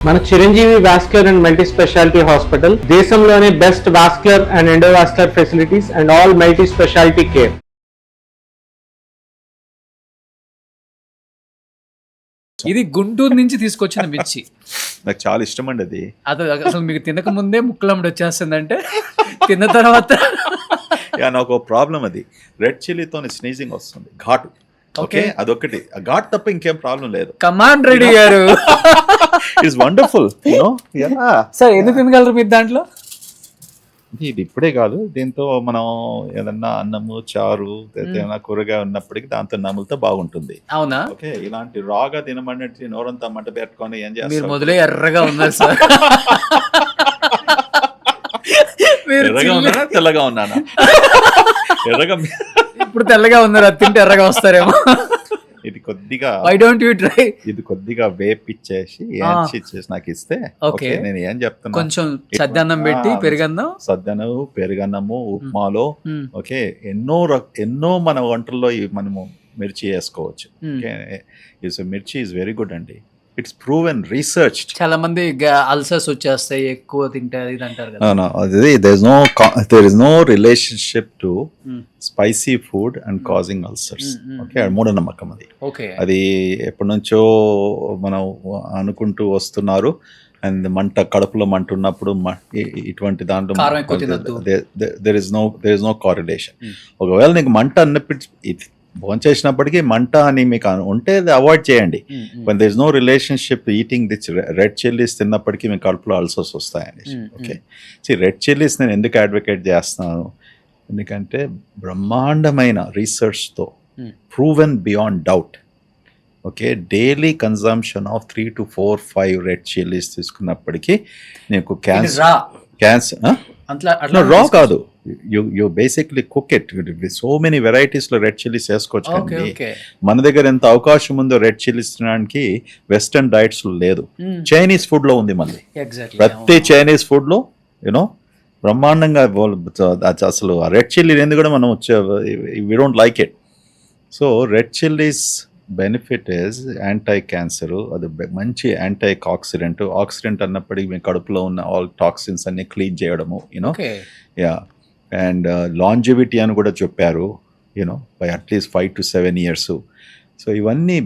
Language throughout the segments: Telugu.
మన Chiranjeevi vascular and multi speciality hospital దేశంలోనే best vascular and endovascular facilities and all multi speciality care. ఇది గుంటూరు నుంచి తీసుకొచ్చిన మిర్చి. నాకు చాలా ఇష్టం అండి అది. అసలు మీకు తినక ముందే ముక్కలమ్మడి వచ్చేస్తుందంటే తిన్న తర్వాత నాకు ప్రాబ్లం అది రెడ్ చిల్లీతో స్నీజింగ్ వస్తుంది, ఘాటు. ఓకే, అదొకటి. ఘాట్ తప్ప ఇంకేం ప్రాబ్లం లేదు. కమాండ్ రెడ్డి గారు, ఇట్స్ వండర్ఫుల్. సార్ ఎందుకు తినగలరు మీరు దాంట్లో? ఇది ఇప్పుడే కాదు, దీంతో మనం ఏదన్నా అన్నము, చారు, ఏదైనా కూరగాయ ఉన్నప్పటికీ దాంతో నములుతో బాగుంటుంది. అవునా? ఓకే, ఇలాంటి రాగా తినమన్నట్టు నోరంతా మంట పెట్టుకొని ఏం మీరు చేస్తారు? మొదలే ఎర్రగా ఉన్నారు సార్. ఎర్రగా ఉన్నానా తెల్లగా ఉన్నానా? ఎర్రగా. ఇప్పుడు తెల్లగా ఉన్నారు, అది తింటే ఎర్రగా వస్తారేమో. ఇది కొద్దిగా వై డోంట్ యూ ట్రై? ఇది కొద్దిగా వేపిచ్చేసి ఇచ్చేసి నాకు ఇస్తే ఓకే. నేను ఏం చెప్తున్నా, కొంచెం సద్దన్నం పెట్టి పెరుగన్నం, సద్దనం, పెరుగన్నము, ఉప్మాలో ఓకే ఎన్నో మన వంటల్లో మనము మిర్చి వేసుకోవచ్చు. మిర్చి ఈజ్ వెరీ గుడ్ అండి. It's proven, researched. చాలా మంది అల్సర్స్ వచ్చేస్తాయి ఎక్కువ తింటే ఇది అంటారు కదా. there is no relationship to spicy food and causing ulcers. Okay, మూఢనమ్మకం అది. అది ఎప్పటి నుంచో మనం అనుకుంటూ వస్తున్నారు. అండ్ మంట, కడుపులో మంట ఉన్నప్పుడు ఇటువంటి దాంట్లో there is no correlation. ఒకవేళ నీకు మంట అనిపించి భోంచేసినప్పటికీ మంట అని మీకు ఉంటే అవాయిడ్ చేయండి. when there is no relationship eating this red chillies తిన్నప్పటికీ మీకు కడుపులో అల్సర్స్ వస్తాయని. ఓకే, రెడ్ చిల్లీస్ నేను ఎందుకు అడ్వకేట్ చేస్తున్నాను, ఎందుకంటే బ్రహ్మాండమైన రీసెర్చ్తో proven beyond doubt. Okay, daily consumption of 3 to 4, 5 red chillies తీసుకున్నప్పటికీ నీకు క్యాన్సర్ రా కాదు, you basically cook it. So many varieties లో రెడ్ చిల్లీస్ వేసుకోవచ్చు. మన దగ్గర ఎంత అవకాశం ఉందో రెడ్ చిల్లీస్ తినడానికి వెస్టర్న్ డైట్స్ లో లేదు. చైనీస్ ఫుడ్ లో ఉంది మనది. ప్రతి చైనీస్ ఫుడ్ లో యూనో బ్రహ్మాండంగా అసలు రెడ్ చిల్లీ అనేది కూడా మనం we don't like it. So red chillies benefit is anti cancer, అది మంచి యాంటీ ఆక్సిడెంట్ అన్నప్పటికీ మీ కడుపులో ఉన్న ఆల్ టాక్సిన్స్ అన్ని క్లీన్ చేయడము, యూనో. యా, అండ్ లాంజివిటీ అని కూడా చెప్పారు, you know, by at least 5 to 7 years. So ఇవన్నీ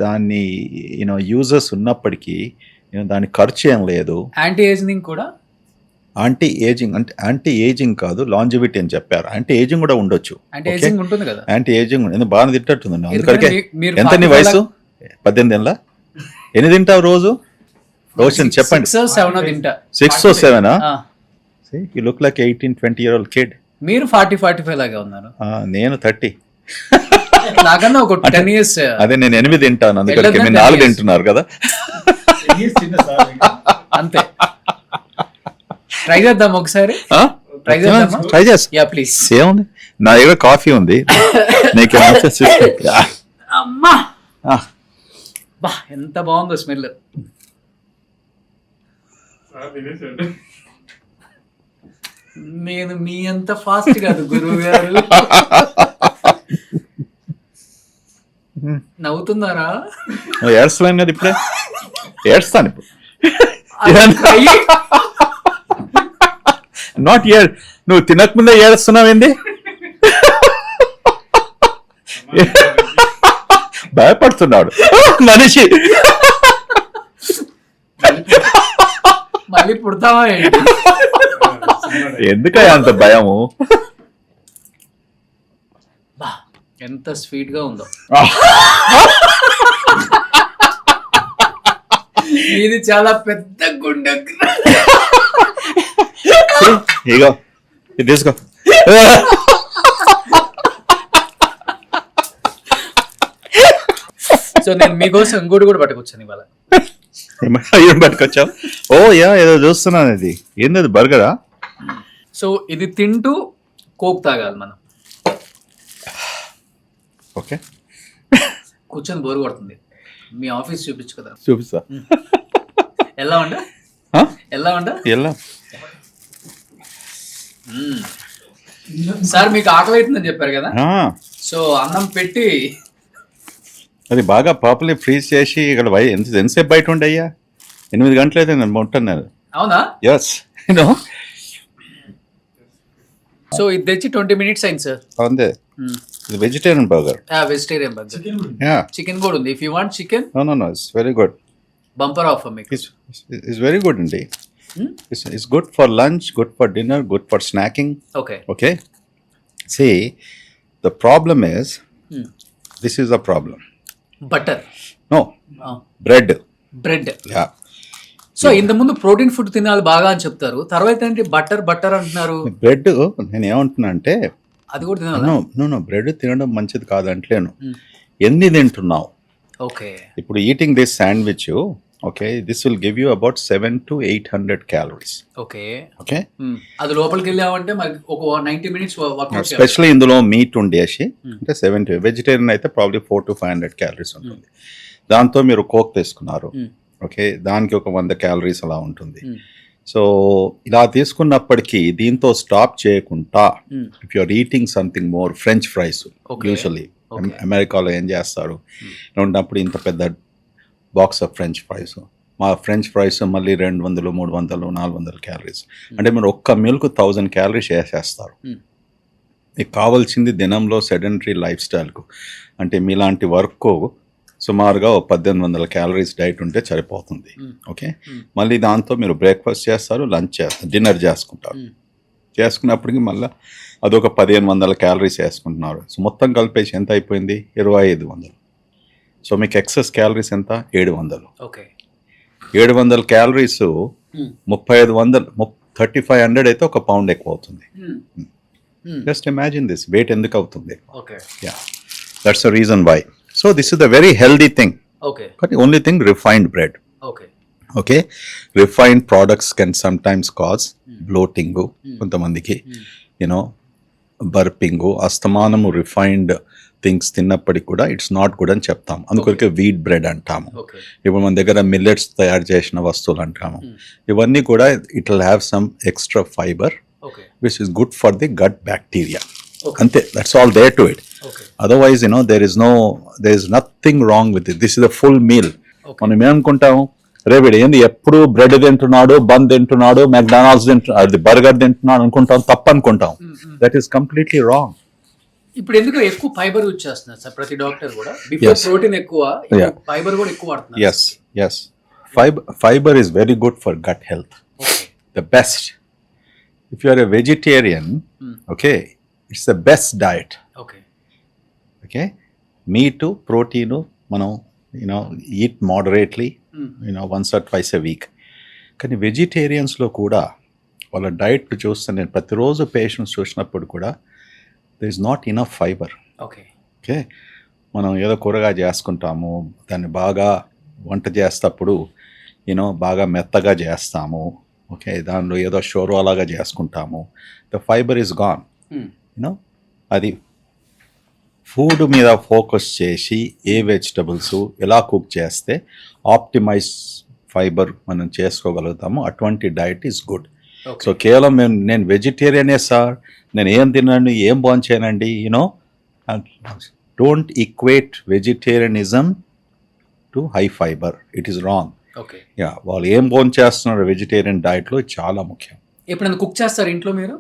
దాన్ని యూనో యూజెస్ ఉన్నప్పటికీ దాని ఖర్చు ఏం లేదు. యాంటీ ఏజింగ్ కూడా, యాంటీ ఏజింగ్ అంటే యాంటీ ఏజింగ్ కాదు, లాంజివిటీ అని చెప్పారు. యాంటీ ఏజింగ్ కూడా ఉండొచ్చు. యాంటీ ఏజింగ్ ఎందుకు బాగా తింటట్టుందండి. అందుకనే ఎంత నీ వయసు? 18 ఏళ్ళ? ఎన్ని తింటావు రోజు? చెప్పండి. 6 or 7? You look like 18-20-year-old kid. మీరు 40-45 లాగా ఉన్నారు. నేను 30. నాకన్నా ఒక 10 years. అదే నేను 8 తింటాను, అందుకని మీరు 4 తింటున్నారు కదా. అంతే. ట్రై చేద్దాం ఒకసారి. ట్రై చేస్తా. Yeah please. ఏముంది, నా దగ్గర కాఫీ ఉంది. నీకు అమ్మా బా ఎంత బాగుందో స్మెల్. నేను మీ అంత ఫాస్ట్ కాదు గురువు గారు. నవ్వుతున్నారా? ఏడ్చలేను కదా ఇప్పుడే. ఏడ్స్తాను ఇప్పుడు. నాట్ ఇయర్, నువ్వు తినకముందే ఏడుస్తున్నావేంది? భయపడుతున్నాడు మనిషి. మళ్ళీ పుడతావా? ఎందుకయ్యా అంత భయము? ఎంత స్వీట్ గా ఉందో. ఇది చాలా పెద్ద గుండె. ఇగో ఇది తీసుకో. సో నేను మీకోసం ఇంకోటి కూడా పట్టుకొచ్చాను ఇవాళ. ఏం పట్టుకొచ్చావు? ఓ యా, ఏదో చూస్తున్నాను. ఇది ఏంది, అది బర్గరా? సో ఇది తింటూ కోక్ తాగాలి మనం. ఓకే, కూర్చొని బోరు కొడుతుంది. మీ ఆఫీస్ చూపించు కదా. చూపిస్తా. ఎలా ఉండ? సార్ మీకు ఆకలి అవుతుందని చెప్పారు కదా, సో అన్నం పెట్టి అది బాగా పాపులర్ ఫ్రీజ్ చేసి ఇక్కడ ఎంతసేపు బయట ఉండయ్యా 8 గంటలైతే నేను ఉంటున్నాను. అవునా? Yes, you know. సో ఇది తెచ్చి 20 minutes అయింది సార్. అంతే. ఇది vegetarian burger. Vegetarian burger. Yeah, chicken కూడా ఉంది. If you want chicken, no, it's very good. Bumper offer మీకు. ఇట్స్ వెరీ గుడ్ అండి. It's good for lunch, good for dinner, good for snacking. Okay. See, the problem is, this is a problem. Butter. No. Bread. Yeah. So ఇంత ముందు ప్రోటీన్ ఫుడ్ తినాలి బాగా అని చెప్తారు, తర్వాత ఏంటి బటర్ అంటున్నారు. బ్రెడ్ నేను ఏమంటున్నా అంటే అది కూడా తినాలి. నో, బ్రెడ్ తినడం మంచిది కాదు అంటలేను. ఎన్ని తింటున్నావు? ఓకే. ఇప్పుడు eating this sandwich, okay, this will give you about 700 to 800 calories. Okay. అది లోపలికి వెళ్ళామంటే మరి ఒక 90 minutes వర్కౌట్. ఎస్పెషల్లీ ఇందులో మీట్ ఉండేసి అంటే 70. వెజిటేరియన్ అయితే ప్రాబ్లీ 400 to 500 calories ఉంటుంది. దాంతో మీరు కోక్ తీసుకున్నారు, ఓకే, దానికి ఒక 100 calories అలా ఉంటుంది. సో ఇలా తీసుకున్నప్పటికీ దీంతో స్టాప్ చేయకుండా if you are eating something more, French fries usually అమెరికాలో ఏం చేస్తారు ఉన్నప్పుడు ఇంత పెద్ద బాక్స్ ఆఫ్ ఫ్రెంచ్ ఫ్రైస్, మా ఫ్రెంచ్ ఫ్రైస్ మళ్ళీ 200, 300, 400 calories. అంటే మీరు ఒక్క మీల్కు 1000 calories వేసేస్తారు. మీకు కావాల్సింది దినంలో సెడెంటరీ లైఫ్ స్టైల్కు అంటే మీలాంటి వర్క్ సుమారుగా 1800 calories డైట్ ఉంటే సరిపోతుంది. ఓకే, మళ్ళీ దాంతో మీరు బ్రేక్ఫాస్ట్ చేస్తారు, లంచ్ చేస్తారు, డిన్నర్ చేసుకుంటారు. చేసుకున్నప్పటికీ మళ్ళీ అదొక 1500 calories వేసుకుంటున్నారు. సో మొత్తం కలిపేసి ఎంత అయిపోయింది? 2500. సో మీకు ఎక్సెస్ క్యాలరీస్ ఎంత? 700. 700 calories 3500, 3500 అయితే ఒక పౌండ్ ఎక్కువ అవుతుంది. జస్ట్ ఇమాజిన్ దిస్ వెయిట్ ఎందుకు అవుతుంది? Yeah, that's the reason why. So this is the very healthy thing. కానీ only thing refined bread. Okay, refined products can sometimes cause bloating, కొంతమందికి యూనో బర్పింగ్, అస్తమానము రిఫైన్డ్ థింగ్స్ తిన్నప్పటికి కూడా ఇట్స్ నాట్ గుడ్ అని చెప్తాం. అందుకొరకే వీట్ బ్రెడ్ అంటాము. ఇప్పుడు మన దగ్గర మిల్లెట్స్ తయారు చేసిన వస్తువులు అంటాము. ఇవన్నీ కూడా it will have some extra fibre which is good for the gut bacteria. అంతే, that's all there to it. Otherwise there is nothing wrong with it. This is a full meal. మనం ఏమనుకుంటాము, రేవిడ్ ఏంది ఎప్పుడు బ్రెడ్ తింటున్నాడు, బన్ తింటున్నాడు, మెక్డానల్డ్స్ తింటున్నాడు, బర్గర్ తింటున్నాడు అనుకుంటాం, తప్పు అనుకుంటాం. That is completely wrong. ఇప్పుడు ఎందుకు ఎక్కువ ఫైబర్ యూజ్ చేస్తున్నారు సార్ ప్రతి డాక్టర్ కూడా? ప్రోటీన్ ఎక్కువ, ఫైబర్ కూడా ఎక్కువ వాడుతున్నారు. yes fiber is very good for gut health. The best. If you are a vegetarian, okay, it's the best diet. Okay, meat, protein, మనం eat moderately, once or twice a week. కానీ వెజిటేరియన్స్లో కూడా వాళ్ళ డైట్ చూస్తే నేను ప్రతిరోజు పేషెంట్స్ చూసినప్పుడు కూడా there is not enough fiber. Okay, మనం ఏదో కూరగాయ చేసుకుంటాము, దాన్ని బాగా వంట చేసేటప్పుడు బాగా మెత్తగా చేస్తాము. ఓకే, దానిలో ఏదో షోర్వాలాగా చేసుకుంటాము. The fibre is gone. అది ఫుడ్ మీద ఫోకస్ చేసి ఏ వెజిటబుల్స్ ఎలా కుక్ చేస్తే ఆప్టిమైజ్ ఫైబర్ మనం చేసుకోగలుగుతాము, అటువంటి డైట్ ఈజ్ గుడ్. సో కేవలం నేను వెజిటేరియనే సార్, నేను ఏం తినండి, ఏం భోంచేయనండి, don't equate vegetarianism to high fibre. It is wrong. వాళ్ళు ఏం భోంచేస్తున్నారు వెజిటేరియన్ డైట్లో చాలా ముఖ్యం. ఎప్పుడైనా కుక్ చేస్తారు ఇంట్లో మీరు?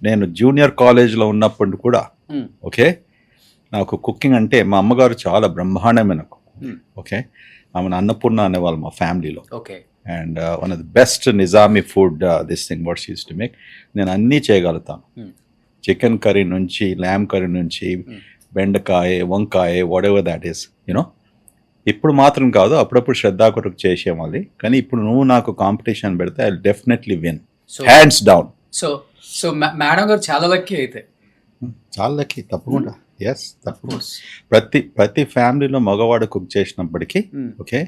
నేను జూనియర్ కాలేజ్లో ఉన్నప్పుడు కూడా ఓకే, నాకు కుకింగ్ అంటే మా అమ్మగారు చాలా బ్రహ్మాండమైన కుక్. ఓకే, ఆమెను అన్నపూర్ణ అనేవాళ్ళు మా ఫ్యామిలీలో. And one of the best Nizami food this thing what she use to make. నేను అన్నీ చేయగలుగుతాను, చికెన్ కర్రీ నుంచి, ల్యామ్ కర్రీ నుంచి, బెండకాయ, వంకాయ, వాట్ ఎవర్ దాట్ ఈస్. ఇప్పుడు మాత్రం కాదు, అప్పుడప్పుడు శ్రద్ధా కొరకు చేసేవాళ్ళి. కానీ ఇప్పుడు నువ్వు నాకు కాంపిటీషన్ పెడితే I definitely win, hands down. So madam గారు చాలా లక్కీ అయితే. చాలా లక్కీ, తప్పకుండా. ఎస్, తప్పకుండా. ప్రతి ఫ్యామిలీలో మగవాడు కుక్ చేసినప్పటికీ okay,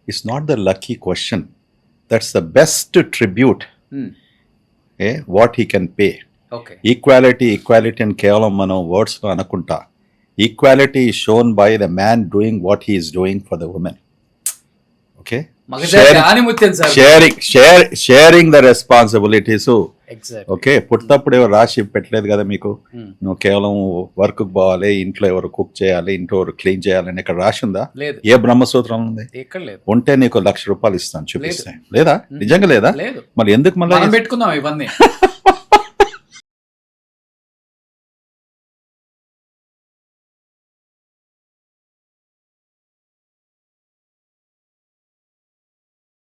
it's not the lucky question, that's the best tribute what he can pay. Equality అని కేవలం మనం వర్డ్స్లో అనుకుంటా. Equality is shown by the man doing what he is doing for the women. Okay, sharing the responsibilities exact. Okay, పుట్టప్పుడు ఎవరు రాసి పెట్టలేదు కదా మీకు, నువ్వు కేవలం వర్క్ పోవాలి, ఇంట్లో ఎవరు కుక్ చేయాలి, ఇంట్లో ఎవరు క్లీన్ చేయాలని ఇక్కడ రాసి ఉందా? లేదు, ఏ బ్రహ్మసూత్రం ఉంది? ఎక్కడ లేదు. ఉంటే నీకు 1,00,000 రూపాయలు ఇస్తాను, చూపిస్తాను. లేదా? నిజంగా లేదా? లేదు, మరి ఎందుకు మళ్ళీ మనం పెట్టుకుందాం ఇవన్నీ.